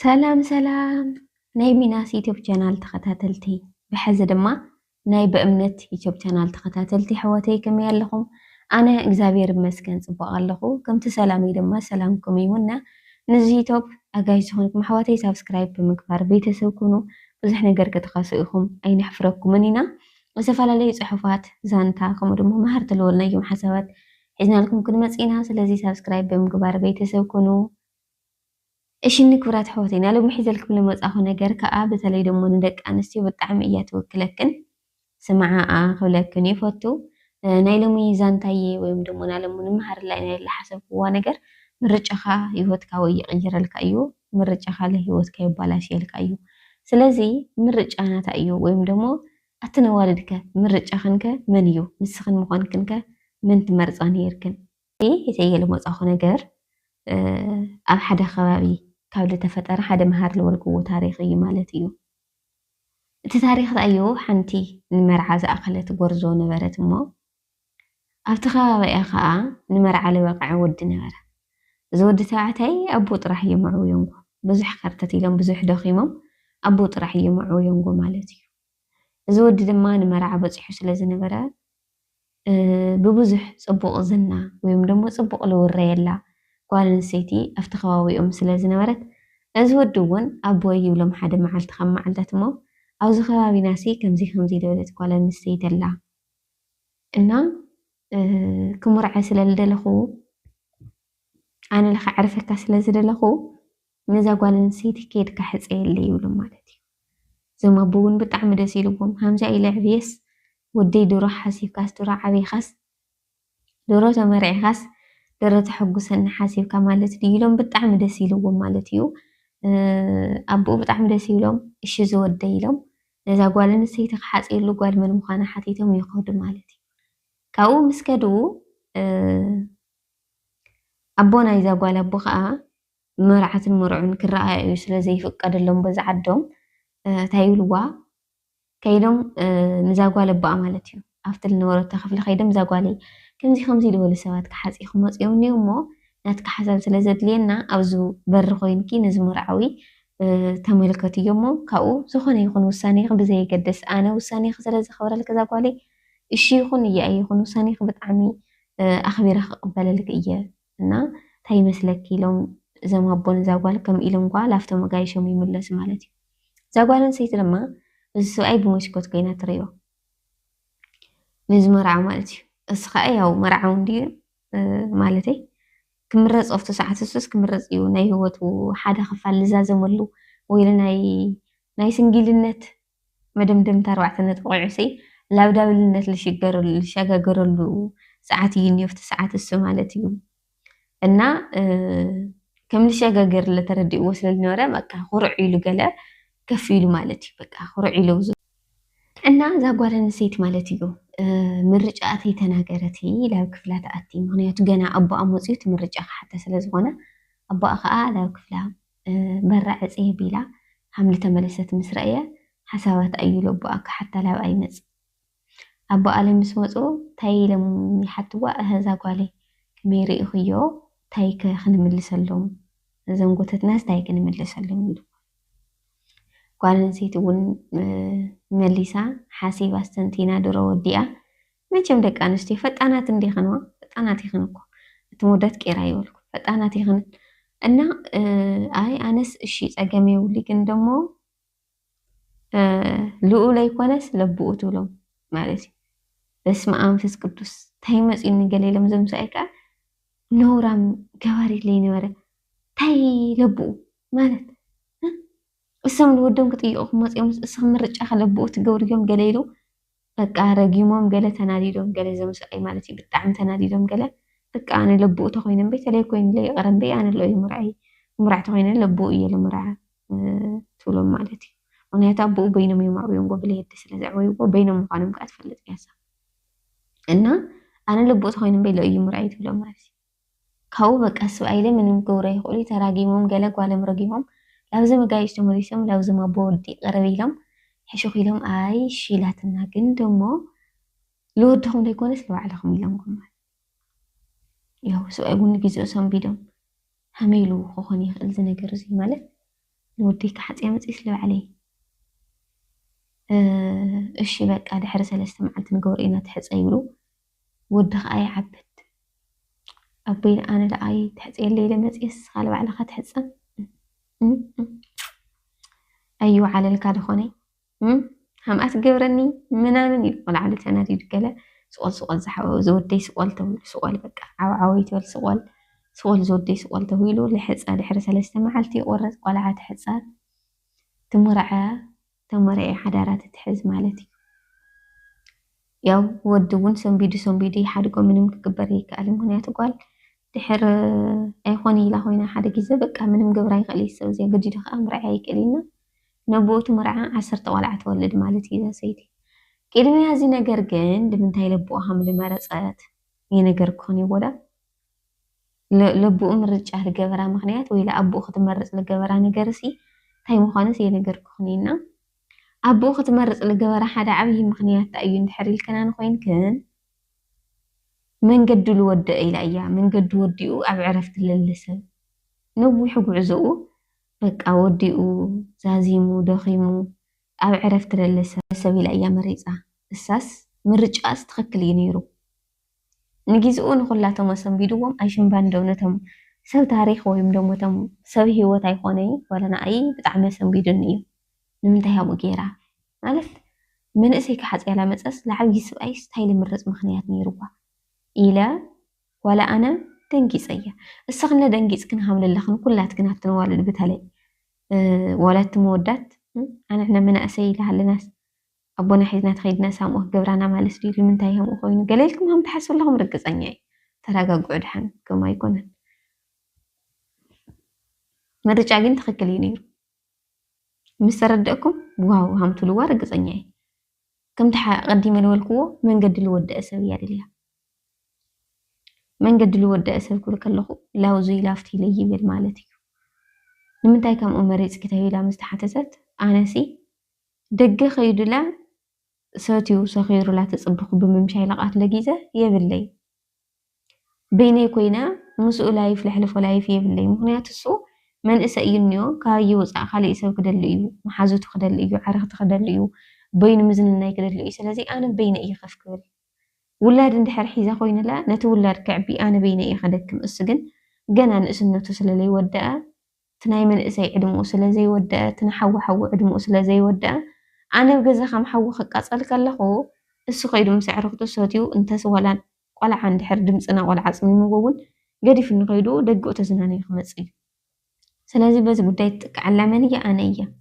سلام سلام ناي ميناس يوتيوب channel تخاتاتلتي بحز دما ناي بأمنت يوتيوب channel تخاتاتلتي حواتي كمي لكم أنا إكزابير مسكن صباغ لكم كم تسلامي دما سلامكم يونا نزي يوتيوب أجايز هونكم حواتي سبسكرايب بمكبر بيت سوكونو بزح نقر كتخاسئكم أين حفركم مننا وسفال لي صحفات زانتا كمدمو مهر تلولنا يوم حسابات إذن لكم كل مسئينها سلازي سبسكرايب بمكبر بيت سوكونو እሽኒ ክብራት ሕወተይና ሎሚ ሒዘልኩም ልመጻኹ ነገር ከዓ በተለይ ደሞ ንደቂ ኣንስትዮ ብጣዕሚ እያ ትውክለክን ስምዓኣ ክብለክን ይፈቱ ናይ ሎሚ ዛንታዬ ወይም ደሞ ናይ ሎሚ ንምሃርላ ኢና ኢለ ሓሰብክዋ ነገር ምርጫኻ ሂወትካ ወይ ይቕይረልካ እዩ ምርጫኻ ለሂወትካ ይባላሽየልካ እዩ ስለዚ ምርጫ ናታ እዩ ወይም ደሞ ኣትነዋልድከ ምርጫኽንከ መን እዩ ንስኽን ምዃንክንከ ምን ትመርፃ ነይርክን የተየ ልመጻኹ ነገር ኣብ ሓደ ከባቢ ካብ ዝተፈጠረ ሓደ መሃር ልበልክዎ ታሪክ እዩ ማለት እዩ እቲ ታሪክ እዩ ሓንቲ ንመርዓ ዝኣኸለት ጎርዞ ነበረት እሞ ኣብቲ ከባቢኣ ከዓ ንመርዓ ልበቕዐ ወዲ ነበረ እዚ ወዲ ተባዕታይ ኣቦ ጥራሕ የምዕብዮምጎ ብዙሕ ከርተት ኢሎም ብዙሕ ደኺሞም ኣቦ ጥራሕ የምዕብዮምጎ ማለት እዩ እዚ ወዲ ድማ ንመርዓ በፂሑ ስለ ዝነበረ ብብዙሕ ፅቡቕ ዝና ወይም ደሞ ፅቡቕ ልውረየላ ጓል ኣንስተይቲ ኣብቲ ከባቢኦም ስለ ዝነበረት እዚ ወዲ እውን ኣቦይ ይብሎም ሓደ መዓልቲ ከም መዓልታት እሞ ኣብዚ ከባቢና ሲ ከምዚ ዝበለት ጓል ኣንስተይቲ ኣላ እና ክምርዐ ስለ ዝደለኹ ኣነ ልክዕርፈካ ስለ ዝደለኹ ነዛ ጓል ኣንስተይቲ ከይድካ ሕፀየለ ይብሎም ማለት እዩ እዞም ኣቦ እውን ብጣዕሚ ደስ ኢልዎም ሃምዛ ኢለ ዕብየስ ወደይ ድሮ ሓሲብካስ ድሮ ዓብይኻስ ድሮ ተመሪዕኻስ ድሮ ተሐጉሰኒ ሓሲብካ ማለት ድኢሎም ብጣዕሚ ደስ ኢልዎም ማለት እዩ ኣቦኡ ብጣዕሚ ደስ ኢሎም እሺ ዝወደ ኢሎም ነዛ ጓል ኣንስተይቲ ክሓፅየሉ ጓል መን ምዃና ሓቲቶም ይኸዱ ማለት እዩ ካብኡ ምስ ከዱ ኣቦ ናይዛ ጓል ኣቦ ከዓ መርዓትን መርዑን ክረኣዩ ስለ ዘይፍቀደሎም በዛ ዓዶም እንታይ ይብልዋ ከይዶም ንዛ ጓል ኣቦኣ ማለት እዩ ኣብቲ ዝነበረቶ ክፍሊ ከይዶም እዛ ጓለይ ከምዚ ዝበሉ ሰባት ክሓፂኹም መፅኦም እኒኦ እሞ ናትካ ሓሳብ ስለ ዘድልየና ኣብዚ በሪ ኮይንኪ ነዚ መርዓዊ ተመልከትዮ እሞ ካብኡ ዝኾነ ይኹን ውሳኔኺ ብዘየገድስ ኣነ ውሳኔኺ ስለ ዘኽብረልክ እዛ ጓለይ እሺ ይኹን እያ ይኹን ውሳኔኺ ብጣዕሚ ኣኽቢረ ክቕበለልክ እየ እና እንታይ ይመስለኪ ኢሎም እዞም ኣቦን እዛ ጓል ከም ኢሎም ጓ ላፍቶም ኣጋይሾም ይምለሱ ማለት እዩ እዛ ጓል ኣንስተይቲ ድማ እዚ ሰብኣይ ብመስኮት ኮይና ትሪኦ ነዚ መርዓ ማለት እዩ እስ ከዓ ያው መርዓው እንድዩ ማለተይ ክምረፅ ኣብቲ ሰዓት እሱስ ክምረፅ እዩ ናይ ህይወቱ ሓደ ክፋል ዝዛዘመሉ ወይ ናይ ስንጊልነት መደምደምታ 4 ነጥቢ ቆዒሲ ላብ ዳብልነት ልሸጋገረሉ ሰዓት እዩ እኒኦ ኣብቲ ሰዓት እሱ ማለት እዩ እና ከም ልሸጋገር ለተረዲእዎ ስለ ዝነበረ በቃ ኩርዕ ኢሉ ገለ ከፍ ኢሉ ማለት እዩ በቃ ኩርዕ ኢሉ እና እዛ ጓል ኣንስተይቲ ማለት እዩ ምርጫተይ ተናገረቲ ላብ ክፍላ ተኣቲ ምክንያቱ ገና ኣቦኣ መፅዩ እቲ ምርጫ ክሓተ ስለ ዝኾነ ኣቦኣ ከዓ ላብ ክፍላ በራ ዕፅየ ቢላ ሓምሊ ተመለሰት ምስ ረአየ ሓሳባት ኣዩሉ ኣቦኣ ክሓታ ላብ ኣይመፅእ ኣቦኣ ላይ ምስ መፁ እንታይ ኢሎም ይሓትዋ እዛ ጓለይ ከመይ ርኢኽዮ እንታይ ክንምልሰሎም እዞም ጎተትናስ እንታይ ክንምልሰሎም ኢሉ ጓል ኣንስተይቲ እውን መሊሳ ሓሲባ ኣስተንቲና ድሮ ወዲኣ መቸም ደቂ ኣንስትዮ ፈጣናት እንዲኽንዋ ፈጣናት ይኽን እኮ እቲ ሙደት ቄራ ይበልኩ ፈጣናት ይኽን እና ኣይ ኣነስ እሺ ፀገም የብሉ ግን ደሞ ልኡል ኣይኮነስ ለብኡ ትብሎም ማለት እዩ በስመ ኣብ መንፈስ ቅዱስ እንታይ መፂኡኒ ገለ ኢሎም እዞም ሰብኣይ ከዓ ነውራም ገባሪት ለይነበረ እንታይ ለብኡ ማለት እሶም ንወዶም ክጥይቑ መፅኦም እስኹም ምርጫ ከለብኡ ትገብሩ እዮም ገለ ኢሉ በቃ ረጊሞም ገለ ተናዲዶም ገለ እዞም ሰብኣይ ማለት እዩ ብጣዕሚ ተናዲዶም ገለ በቃ ኣነ ለብኡ ተኮይኖም በይ ተለይ ኮይኑለ ይቐረም በይ ኣነ ሎ ምርዓይ ምራዕ ተኮይነ ለብኡ እየ ልምርዓ ትብሎም ማለት እዩ ምክንያቱ ኣቦኡ በይኖም የማዕብዮም ጎብለ የዲ ስለ ዘዕበይዎ በይኖም ምዃኖም ከዓ ትፈልጥ እያሳ እና ኣነ ለብኡ ተኮይኖም በይ ሎ እዩ ምርዓይ ትብሎም ማለት እዩ ካብኡ በቃ ሰብኣይ ለ ምንም ገብረ ይኽእሉ ተራጊሞም ገለ ጓሎም ረጊሞም ላብዚ መጋየሽ ተመሪሶም ላብዚ ኣቦ ወዲ ቀረብ ኢሎም ሕሹኽ ኢሎም ኣይ ሺላትና ግን ደሞ ልወድኹም ዘይኮነስ ልባዕልኹም ኢሎም ማለት ያው ሰብኣይ እውን ግዜኡ ሰንቢዶም ሃመይሉ ክኾን ይኽእል ዝነገር እዚ ማለት ንወደይ ክሓፅያ መፂስ ልባዕለይ እሺ በቃ ድሕሪ 3 መዓልቲ ንገብሮ ኢና ትሕፀ ይብሉ ወዲ ከዓ ይዓብድ ኣቦይ ኣነ ደኣይ ትሕፅየለይ ኢለ መፂስ ካለ ባዕልካ ትሕፀ أيوة على الكادخوني هم أتجبرني منامن يقول على تنادي الجلا سؤال زحوا زودي سؤال بقى عوي تقول سؤال زودي سؤال طويل لحس حرس الاستماعلتي ورث ولا عاد حسات تمرع حدارات تحز مالتي يو ودون سنبيدي حدقو منهم كبري كألم هنا تقول دحر أيخوني لا هوينا حدا جيزة بقى منهم جبراي خليس وزي قد جدخ أمر عيك إلينا نبوت مرعى 10 ቆልዓ ተወልድ ማለት እዩ ሰይቲ ቅድሚ ያዚ ነገር ግን ድምንታይ ለብኡ ሃም ለማረጻት የነገር ኮን ይወዳ ለብኡ ምርጫ ለገበራ ምክንያት ወይ ለአብኡ ክትመርጽ ለገበራ ነገርሲ ታይ ምዃንስ የነገር ኮንና አብኡ ክትመርጽ ለገበራ ሓደ ዓብይ ምክንያት ታዩ እንድሕር ኢልከና ንኮይንከን መንገዱ ልወደ ኢላያ መንገዱ ወዲኡ ኣብ ዕረፍት ለለሰብ ነዊሕ ጉዕዞኡ በቃ ወዲኡ ዛዚሙ ደኺሙ ኣብ ዕረፍት ለለሰብ ኢላያ መሪጻ እሳስ ምርጫስ ትክክል እዩ ነይሩ ንግዚኡ ንኹላቶም ሰንቢድዎም ኣይሽምባን ደውነቶም ሰብ ታሪኽ ወይም ደሞ ቶም ሰብ ህይወት ኣይኾነይ ወለና ኣይ ብጣዕሚ ሰንቢድን እዩ ንምንታይ ያሙ ጌራ ማለት መንእሰይ ክሓጽያላ መጸስ ለዓብይ ሰብኣይ ስታይል ምርጽ ምክንያት ነይሩዋ ኢለ ወላ ኣነ ደንጊጸያ እስኽነ ደንጊጽ ክን ሃምለለኽን ኩላትክን ሃብትንዋልድ ብተለይ ወላት መወዳት ኣነ ሕና መናእሰይ ኢልሃለናስ ኣቦና ሒዝና ተኸይድና ሳምኦህ ገብራና ማለት ድዩ ንምንታይ ሃምኡ ኮይኑ ገለልኩም ሃም ተሓስብለኹም ርግጸኛ እዩ ተረጋግዑ ድሓን ከም ኣይኮነን ምርጫ ግን ትክክል እዩ ነይሩ ምስ ተረድእኩም ዋው ሃምትልዋ ርግጸኛ እዩ ከም ቀዲመ ልበልክዎ መንገዲ ልወድአ ሰብ እያ ድልያ መንገዲ ልወድአ ሰብ ክብል ከለኹ ላውዙ ላፍቲ ይብል ማለት እዩ ንምንታይ ከምኡ መሪጽ ክተይላ ምስተሓተሰት ኣነሲ ደገ ኸይዱላ ሰትዩ ሰኺሩላ ተጽብኹ ብምምሻይ ለቓት ለጊዘ የብለይ በይነይ ኮይና ምስኡ ላይፍ ልሕልፎ ላይፍ የብለይ ምክንያቱ እሱ መንእሰ እዩ እንዮ ካብይ ወፃእ ካልእ ሰብ ክደሊ እዩ መሓዙቱ ክደሊ እዩ ዓረኽቲ ክደሊ እዩ በይኑ ምዝንናይ ክደሊ እዩ ስለዚ ኣነ በይነ እየ ከፍ ክብል ውላድ እንድሕር ሒዛ ኮይኑላ ነቲ ውላድ ክዕቢ ኣነ በይነ እየ ከደክም እሱ ግን ገና ንእስነቱ ስለለይወድአ تناي من إسي عدمو سلا زي ودا تنحو حو عدمو سلا زي ودا أنا بجزا خم حو خقاص قالك الله السوق يدوم سعره سوتيو انت سوالان ولا عند حرد مسنا ولا عصمي مغون قدي في النقيدو دقو تزناني خمسي سلا زي بس بدايت علمانية أناية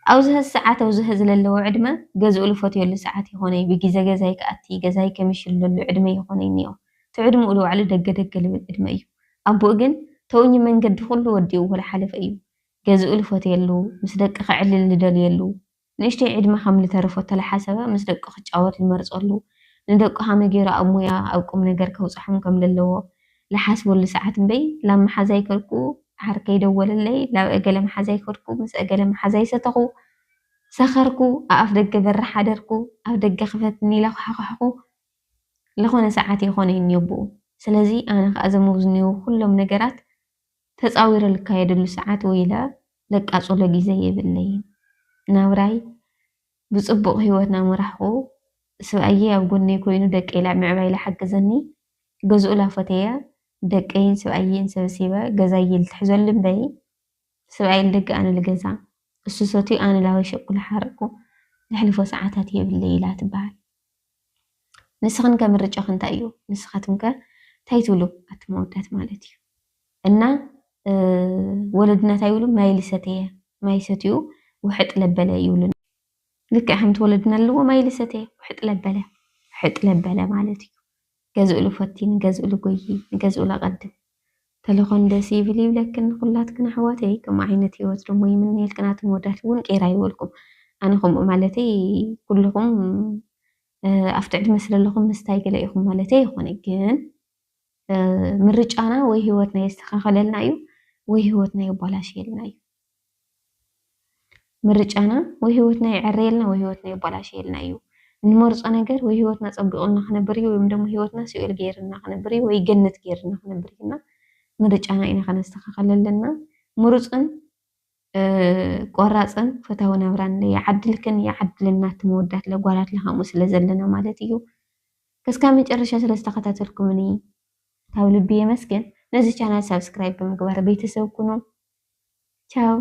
أوزه الساعات أوزه زللو عدمة جزء الفوتيو اللي ساعاتي هوني بجزا جزاي كأتي جزاي كمش اللي عدمي هوني نيو تعدمو له على دقة اللي عدمي أبو جن توني من قد خلو وديو ولا حلف أيو جزء الفوتيلو مسدق قعل اللي دليلو نشتي عيد ما حمل ترفوت على حسبه مسدق خج عوار المرز قالو ندق حام جيرا أمويا أو كم نجار كوصحهم كم للو لحسبوا اللي ساعات بي لما حزاي كركو حركي دول الليل لا أجل ما حزاي كركو مس أجل ما حزاي ستقو سخركو أفدق برا حدركو أفدق خفتني لخ حقو لخونا ساعاتي خوني نيبو سلازي أنا أزموزنيو كلهم نجارات تصاوير الكايد ساعات ويلا لك أصول جزء بالليل ناوراي بصبغ هوتنا مرحو سواء أبغوني كوينو دك إلى معبايل حق زني جزء لا فتية دكين سواء سوسيبا جزايل تحزن لبي سواء دك أنا الجزا السوساتي أنا لا وش كل حركو نحلفو ساعات هي بالليل تبعي نسخن كمرجع خنتايو نسختم ك تايتولو أتموتات مالتي إنّا ولدنا تايولو ما يستيو وحط لبلا يولن لك أهم تولدنا اللو ما يلستيه وحط لبلا مالتي جزء له فتين جزء له قوي جزء له قد تلقون دسي بلي لكن كلاتكن حواتي كما عينتي وترمي من يلكنات موداتون كيراي ولكم أنا خم مالتي كلكم أفتعد مثل لكم مستايق ليكم مالتي خونيكين من رجعنا وهي هوتنا يستخخل لنا أيو وهي هوتنا يبالاش يلنا أيو من رجعنا وهي هوتنا يعريلنا وهي هوتنا يبالاش يلنا أيو نمرز أنا جر وهي هوتنا صبقولنا خنبري ويمدم هي هوتنا سؤال غيرنا خنبري ويجنت غيرنا خنبرينا من رجعنا إنا خنستخخل لنا ምሩፅን ቆራፅን ፍትሃዊ ናብራን ይዓድልክን ይዓድልና ትመወዳት ለጓላት ለሃሙ ስለ ዘለና ማለት እዩ ክስካብ መጨረሻ ስለ ዝተኸታተልኩምኒ ካብ ልቢ የመስግን ነዚ ቻናል ሰብስክራይብ ብምግባር ቤተሰብ ኩኑ ቻው